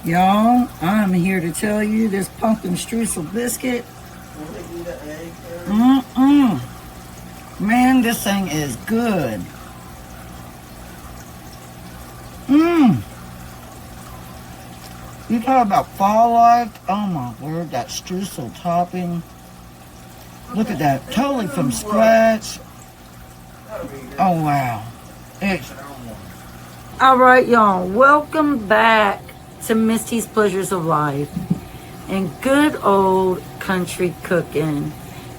Y'all, I'm here to tell you this pumpkin streusel biscuit. Man, this thing is good. You talk about fall-like. Oh my word, that streusel topping. Look at that, totally from scratch. Oh wow. Alright y'all, welcome back to Misty's Pleasures of Life and good old country cooking.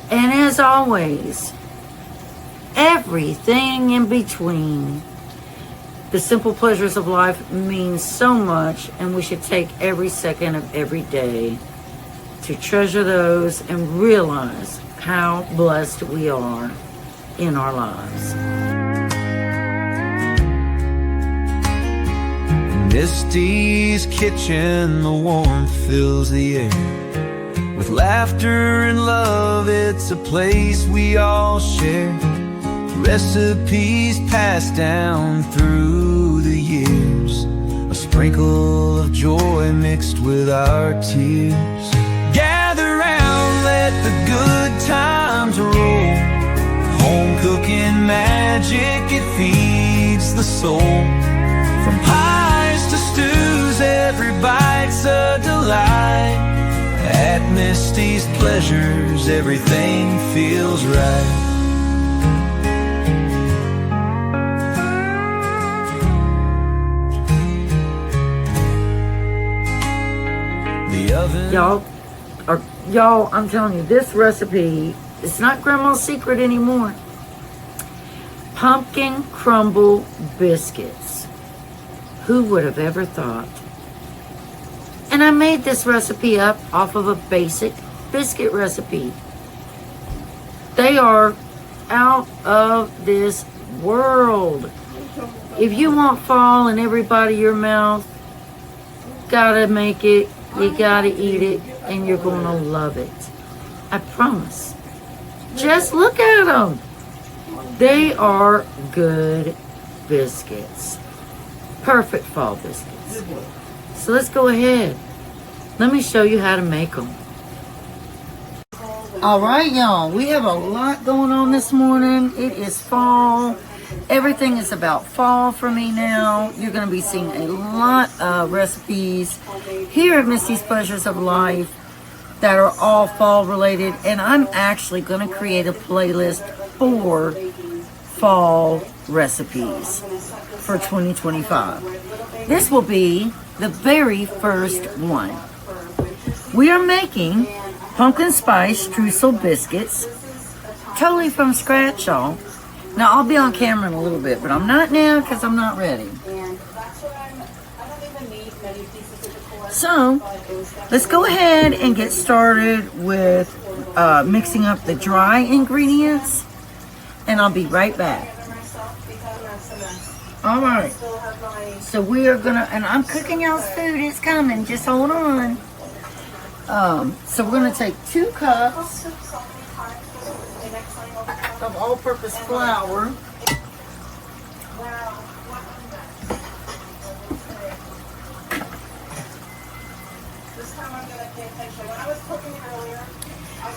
And as always, everything in between. The simple pleasures of life means so much, and we should take every second of every day to treasure those and realize how blessed we are in our lives. Misty's kitchen, the warmth fills the air. With laughter and love, it's a place we all share. Recipes passed down through the years, a sprinkle of joy mixed with our tears. Gather round, let the good times roll. Home cooking magic, it feeds the soul. From pies to stews, every bite's a delight. At Misty's Pleasures, everything feels right. Y'all, I'm telling you, this recipe, it's not Grandma's secret anymore. Pumpkin Crumble Biscuits. Who would have ever thought? And I made this recipe up off of a basic biscuit recipe. They are out of this world. If you want fall in every bite of your mouth, gotta make it. You gotta eat it, and you're gonna love it. I promise. Just look at them. They are good biscuits. Perfect fall biscuits. So let's go ahead. Let me show you how to make them. Alright, y'all. We have a lot going on this morning. It is fall. Everything is about fall for me now. You're going to be seeing a lot of recipes here at Misty's Pleasures of Life that are all fall related. And I'm actually going to create a playlist for fall recipes for 2025. This will be the very first one. We are making pumpkin spice streusel biscuits, totally from scratch, y'all. Now, I'll be on camera in a little bit, but I'm not now because I'm not ready. So, let's go ahead and get started with mixing up the dry ingredients, and I'll be right back. Alright, so we are gonna, and I'm cooking y'all's food, it's coming, just hold on. So we're gonna take 2 cups of all-purpose flour.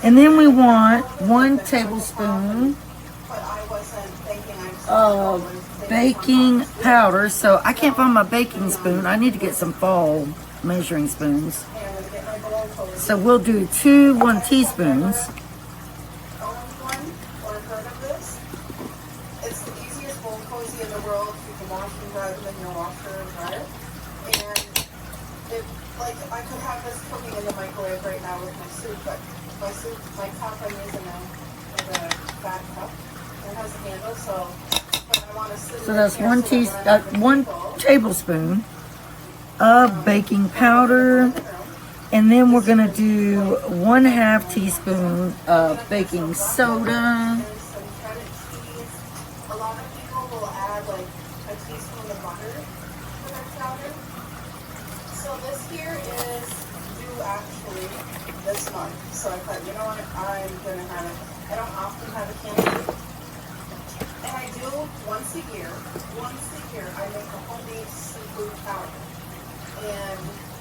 And then we want 1 tablespoon of baking powder. So I can't find my baking spoon. I need to get some fall measuring spoons. So we'll do 1 teaspoons. It's the easiest bowl cozy in the world. You can wash and dry them in your washer and dryer. And it, like, I could have this cooking in the microwave right now with my soup, but my cup I'm using now is a fat cup. It has a handle, so but I want to sit. So that's 1 tablespoon of baking powder. And then we're going to do 1/2 teaspoon of baking soda. A lot of people will add like a teaspoon of butter to their chowder. So this here is due actually this month. So I thought, you know what, I'm going to have it. I don't often have a candy. And I do once a year. Once a year I make a homemade seafood powder. And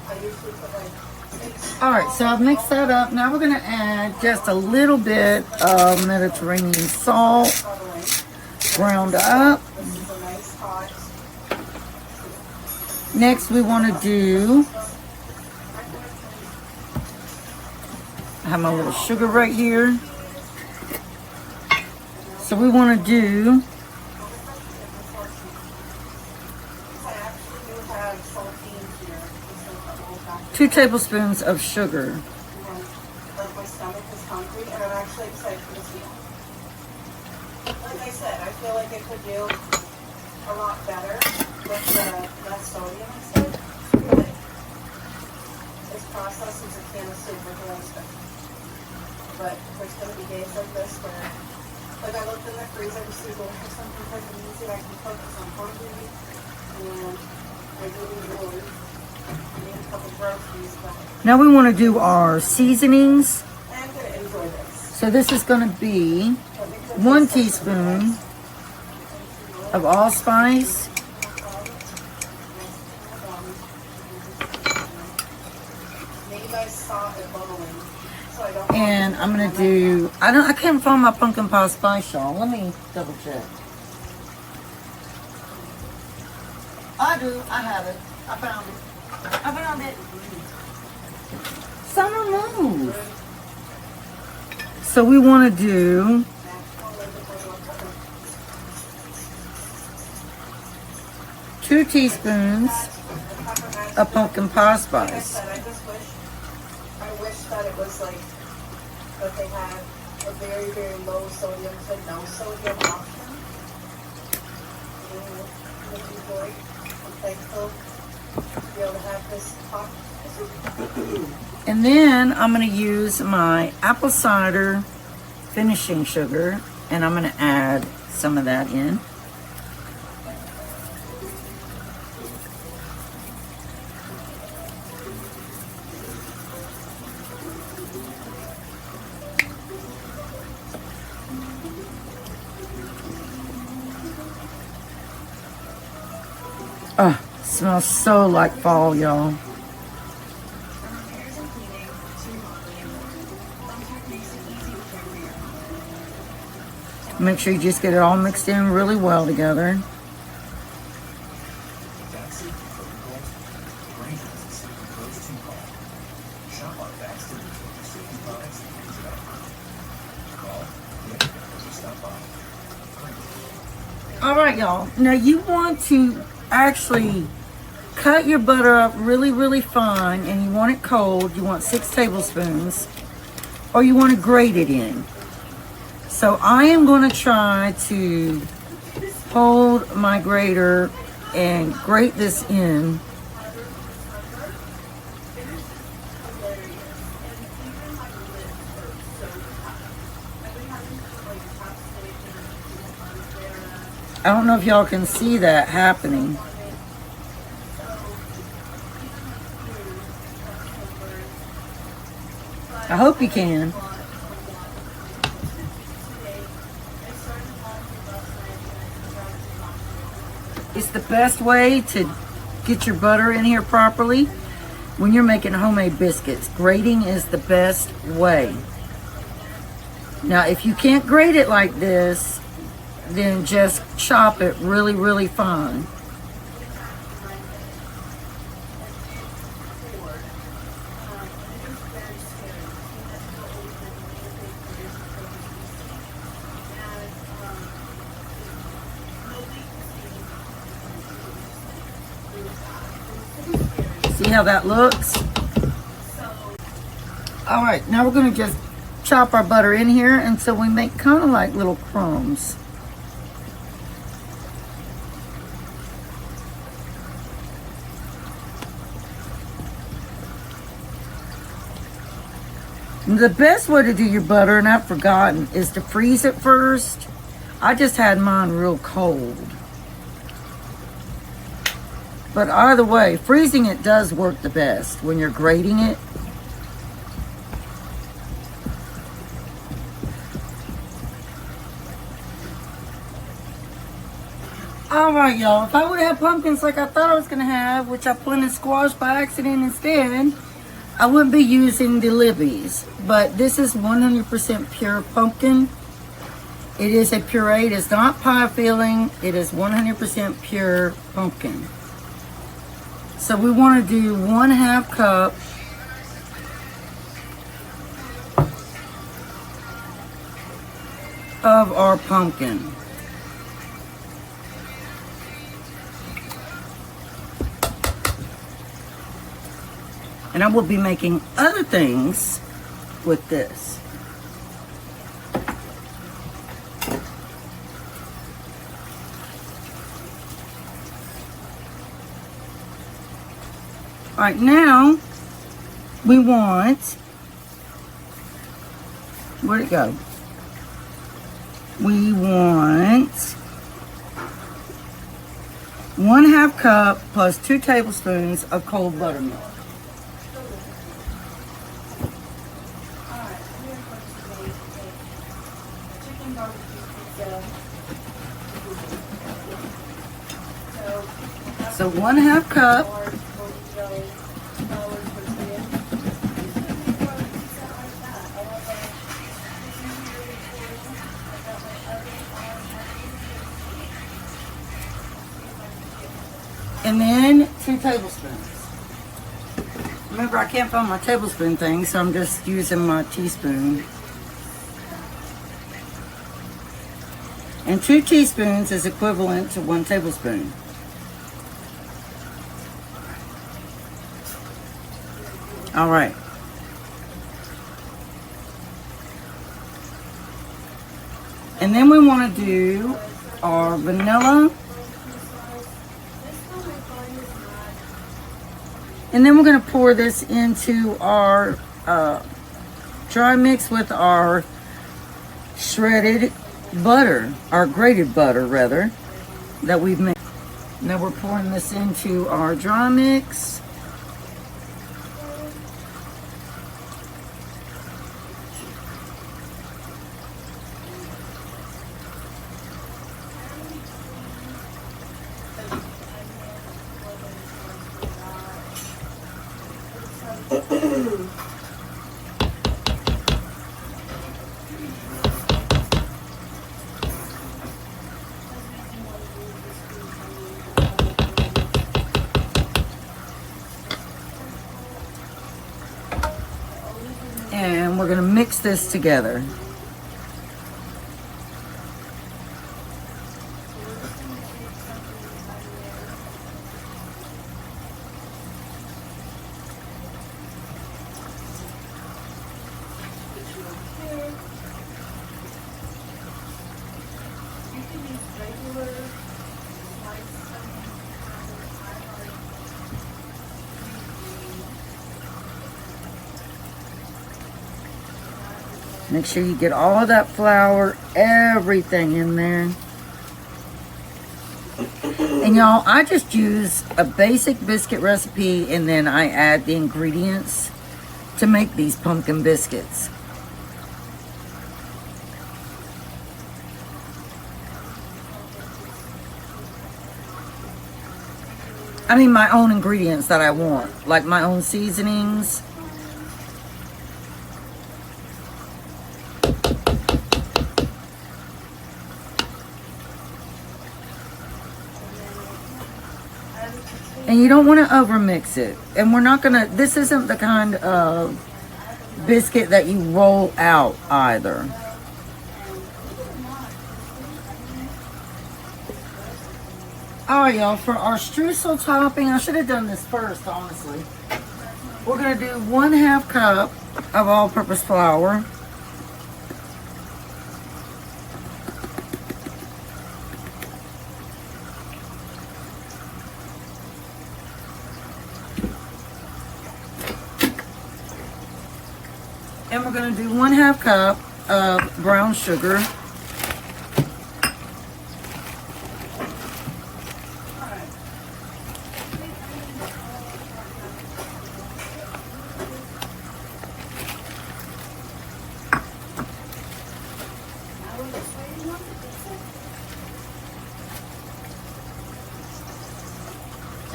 I usually put like 6. All right, so I've mixed that up. Now we're gonna add just a little bit of Mediterranean salt, ground up. This is a nice hot. Next we wanna do, I have my little sugar right here. So we wanna do I actually do have saltines here. 2 tablespoons of sugar. Like my stomach is hungry and I'm actually excited for this meal. Like I said, I feel like it could do a lot better with the less sodium and stuff. But it's processed as a can of soup with a lot of stuff. But there's going to be days like this where, like I looked in the freezer to see what for something quick and easy I can cook because I'm hungry. And I really need a couple groceries, but Now we wanna do our seasonings. I'm going to enjoy this. So this is gonna be 1 teaspoon of allspice, Maybe I saw it bubbling, so I don't. and I'm gonna do, I can't find my pumpkin pie spice, y'all. Let me double check. I do, I have it. I found it. Summer move. So we wanna do 2 teaspoons of pumpkin pie Like I spice. said, I wish that it was like that they had a very, very low sodium to no sodium option. And I'm enjoyed. I'm thankful to be able to have this pop. And then I'm gonna use my apple cider finishing sugar, and I'm gonna add some of that in. Oh, smells so like fall, y'all. Make sure you just get it all mixed in really well together. All right, y'all. Now you want to actually cut your butter up really, really fine, and you want it cold. You want 6 tablespoons, or you want to grate it in. So I am going to try to hold my grater and grate this in. I don't know if y'all can see that happening. I hope you can. It's the best way to get your butter in here properly when you're making homemade biscuits. Grating is the best way. Now, if you can't grate it like this, then just chop it really, really fine. See how that looks? All right, now we're going to just chop our butter in here until we make kind of like little crumbs. The best way to do your butter, and I've forgotten, is to freeze it first. I just had mine real cold. But either way, freezing it does work the best when you're grating it. All Alright, y'all. If I would have had pumpkins like I thought I was going to have, which I planted squash by accident instead, I wouldn't be using the Libby's. But this is 100% pure pumpkin. It is a puree. It is not pie filling. It is 100% pure pumpkin. So we want to do 1/2 cup of our pumpkin. And I will be making other things with this. All right, now we want, where'd it go? We want 1/2 cup plus 2 tablespoons of cold buttermilk. So 1/2 cup. And then 2 tablespoons. Remember, I can't find my tablespoon thing, so I'm just using my teaspoon. And 2 teaspoons is equivalent to 1 tablespoon. All right. And then we want to do our vanilla. And then we're going to pour this into our dry mix with our shredded butter, our grated butter rather, that we've made. Now we're pouring this into our dry mix. And we're going to mix this together. Make sure you get all of that flour, everything in there. And y'all, I just use a basic biscuit recipe and then I add the ingredients to make these pumpkin biscuits. I mean my own ingredients that I want, like my own seasonings. And you don't want to over mix it. And we're not gonna, this isn't the kind of biscuit that you roll out either. Alright y'all, for our streusel topping, I should have done this first honestly. We're gonna do 1/2 cup of all-purpose flour. And we're going to do 1/2 cup of brown sugar.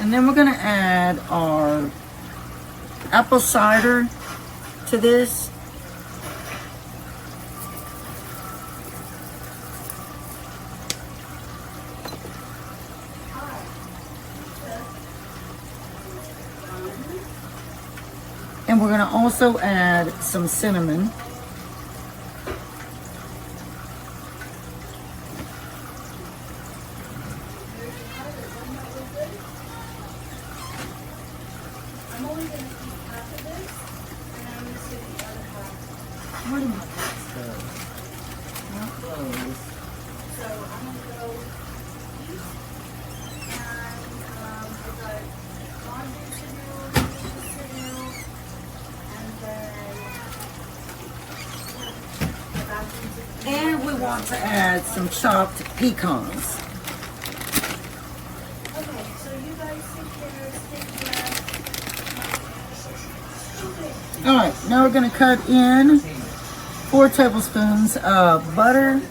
And then we're going to add our apple cider to this. And we're going to also add some cinnamon. And we want to add some chopped pecans. Okay, so you guys take care. Alright, now we're going to cut in 4 tablespoons of butter.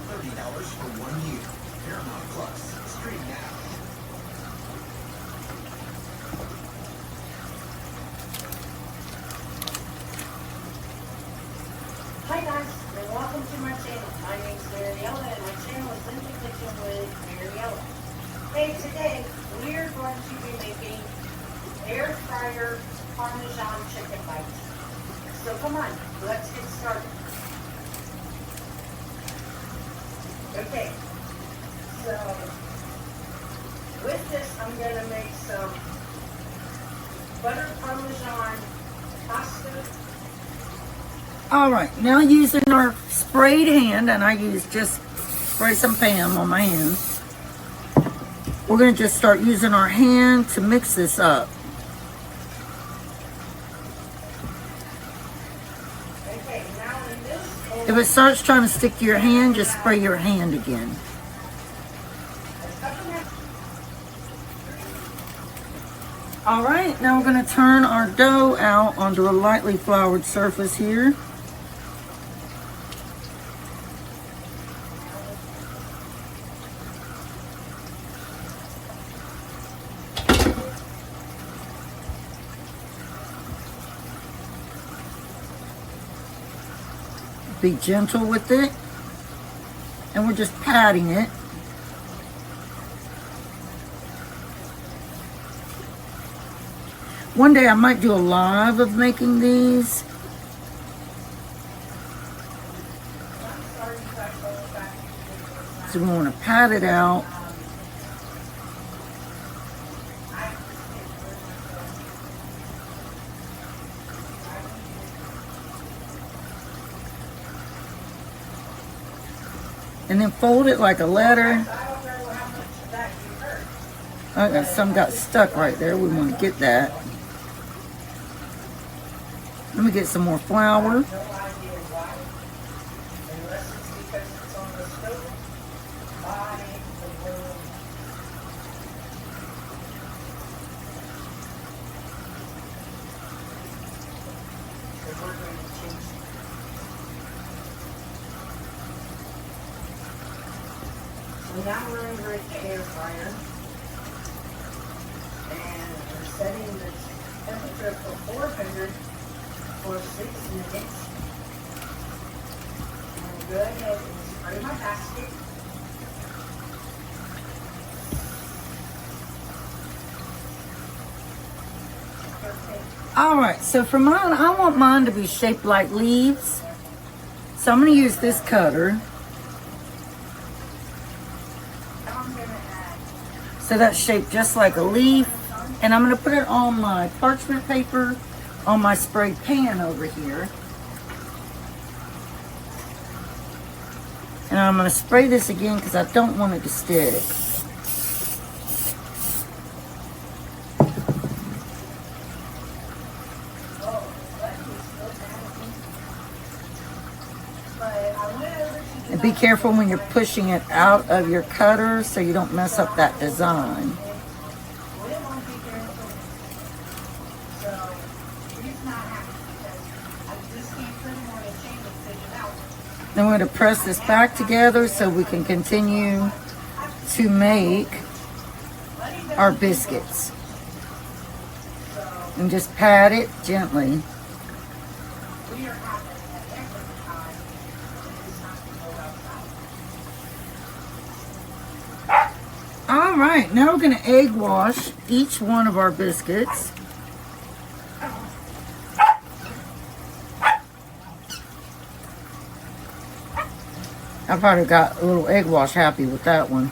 Hi guys, and welcome to my channel. My name's Mariella, and my channel is Simply Kitchen with Mariella. Hey, today we're going to be making air fryer Parmesan chicken bites. So come on, let's get started. Okay, so with this I'm going to make some butter Parmesan pasta. Alright, now using our sprayed hand, and I use just spray some Pam on my hand. We're going to just start using our hand to mix this up. Okay, now in this If it starts trying to stick to your hand, just spray your hand again. Alright, now we're going to turn our dough out onto a lightly floured surface here. Be gentle with it, and we're just patting it. One day I might do a live of making these. So we want to pat it out. And then fold it like a letter. Okay, some got stuck right there. We want to get that. Let me get some more flour. So now we're in the air fryer, and we're setting the temperature for 400 for 6 minutes. I'm going to go ahead and spray my basket. Alright, so for mine, I want mine to be shaped like leaves. So I'm going to use this cutter. So that's shaped just like a leaf. And I'm going to put it on my parchment paper on my sprayed pan over here. And I'm going to spray this again because I don't want it to stick. And be careful when you're pushing it out of your cutter so you don't mess up that design. Then we're going to press this back together so we can continue to make our biscuits. And just pat it gently. We are having an excellent time. It's not to go outside. All right, now we're gonna egg wash each one of our biscuits. I probably got a little egg wash happy with that one.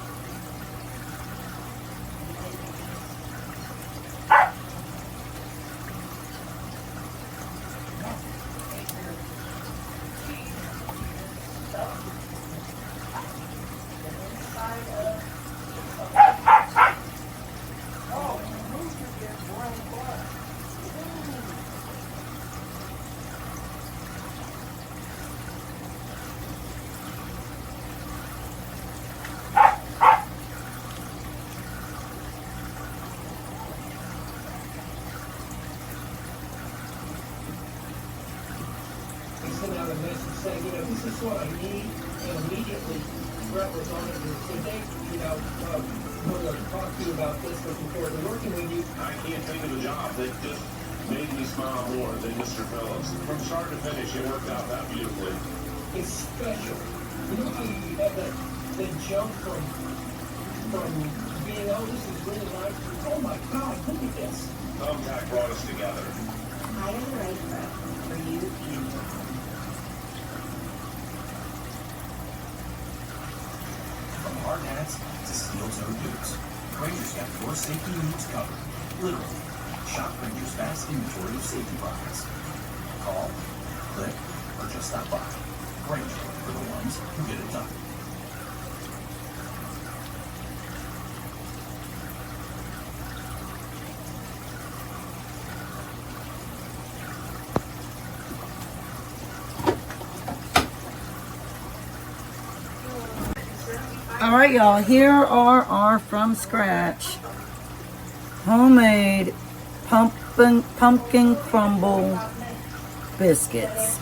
Send out a message saying, this is what I need, and immediately Brett was on it and said, Dave, we're going to talk to you about this, looking forward to working with you. I can't think of a job that just made me smile more than Mr. Phillips. From start to finish, it worked out that beautifully. It's special. You know how you have that jump from being, this is really nice, to, oh my God, look at this. Thumbtack brought us together. I am the right Brett for you and your home. From hard hats to steel-toed boots, Granger's got your safety needs covered. Literally. Shop Granger's vast inventory of safety products. Call, click, or just stop by. Granger, for the ones who get it done. All right, y'all, here are our from scratch homemade pumpkin crumble biscuits.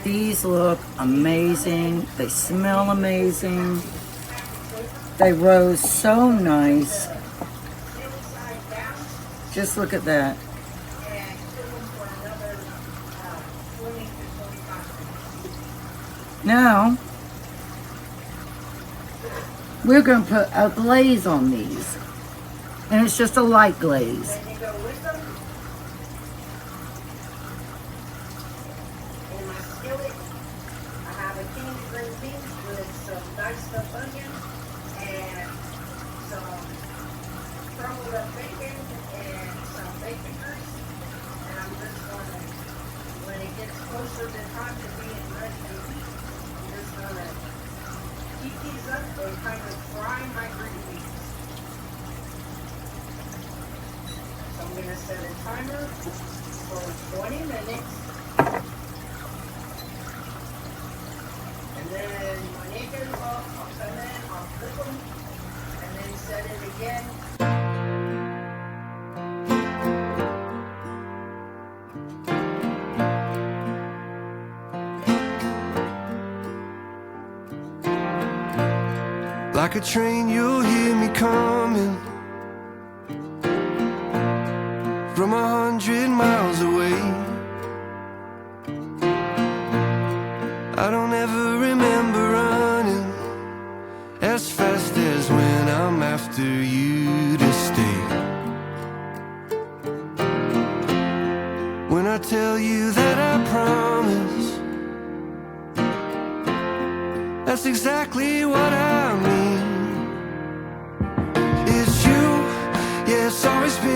These look amazing. They smell amazing. They rose so nice. Just look at that. Now, we're going to put a glaze on these. And it's just a light glaze. Then you go with them. In my skillet, I have a candy green beans with some diced up onion and some crumbled up bacon and some bacon grease. And I'm just going to, when it gets closer to time to being ready to eat, I'm just going to heat these up and kind of fry my green beans. So I'm going to set a timer for 20 minutes. And then when it goes off, I'll come in, I'll flip them, and then set it again. Like a train, you'll hear me coming from 100 miles away. I don't ever remember running as fast as when I'm after you to stay. When I tell you that I promise, that's exactly what I mean. It's you, yeah, it's always been